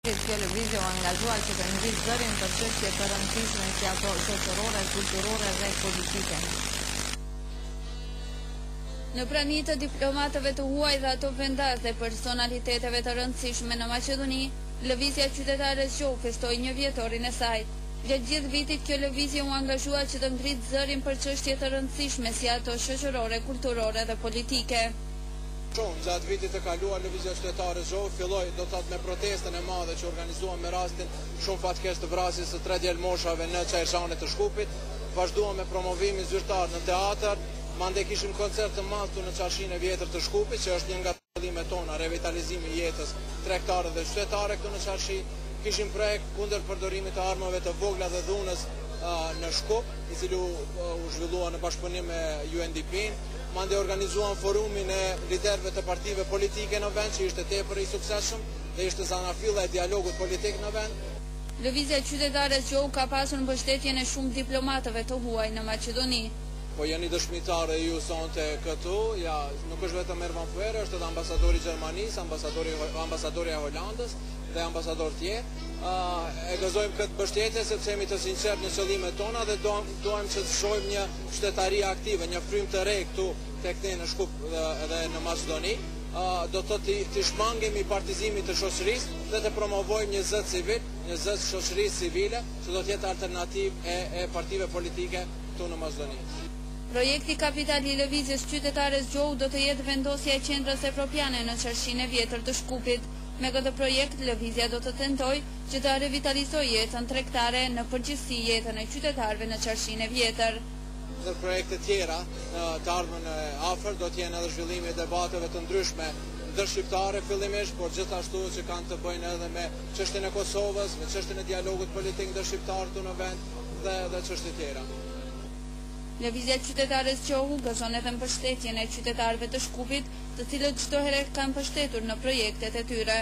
Kjo lëvizje u angazhuar që të ngjisë zërin për çështje të rëndësishme si ato shoqërore, kulturore dhe politike. Në prani të diplomatëve të huaj dhe ato vendas dhe personaliteteve të rëndësishme në Maqedoni, lëvizja qytetare zgjohu festoi 1 vjetorin e saj. Gjatë gjithë vitit kjo lëvizje u angazhua që të ngritë zërin për çështje të rëndësishme si ato shoqërore, kulturore dhe politike. Gjatë vitit të kaluar lëvizja qytetare zgjohu filloi do të thotë me protestën e madhe që organizuan me rastin shumë fatkeq të vrasjes së 3 djalmoshave në Çajrxhanet të Shkupit, vazhduam me promovimin zyrtar në teatr, mande kishim koncert të madh në Çarshinë e vjetër të Shkupit, që është një nga qëllimet tona, revitalizimi i jetës tregtare dhe qytetare këtu në Çarshi. Kishim projekt kundër përdorimit të armëve të vogla dhe dhunës në Shkup, i cili u zhvillua në bashkëpunim me UNDP-n. Mande organizuan forumin e liderëve të partive politike në vend, që ishte tepër i suksesshëm dhe ishte zanafilla e dialogut politik në vend. Lëvizja qytetare zgjohu ka pasur mbështetjen e shumë diplomatëve të huaj në Maqedoni. Po jeni dëshmitare ju sonte këtu, ja, nuk është vetëm Ervan Fuere, është edhe ambasadori i Gjermanisë, ambasadori i Holandës dhe ambasador tjerë. E gëzojmë këtë mbështetje sepse jemi të sinqertë në qëllimet tona dhe doim që të shohim një qytetari aktive, një frym të re këtu tek ne në Shkup dhe në Maqedoni. Do të të shmangemi partizimit të shoqërisë dhe të promovojmë një zë civil, një zë shoqërisë civile, që do të jetë alternativë e partive politike këtu në Maqedoni. Projekti kapital i lëvizjes qytetare zgjohu do të jetë vendosja e qendrës evropiane në Çarshinë e vjetër të Shkupit. Me këtë projekt, lëvizja do të tentojë që të revitalizojë jetën tregtare, në përgjithësi jetën e qytetarëve në Çarshinë e vjetër. Dhe projekte tjera të ardhmen e afër do të jenë edhe zhvillimi i debateve të ndryshme ndërshqiptare fillimisht, por gjithashtu që kanë të bëjnë edhe me çështjen e Kosovës, me çështjen e dialogut politik ndërshqiptar këtu në vend dhe çështje tjera. Lëvizja qytetare zgjohu gëzon edhe mbështetjen e qytetarëve të Shkupit, të cilët çdo herë kanë mbështetur në projektet e tyre.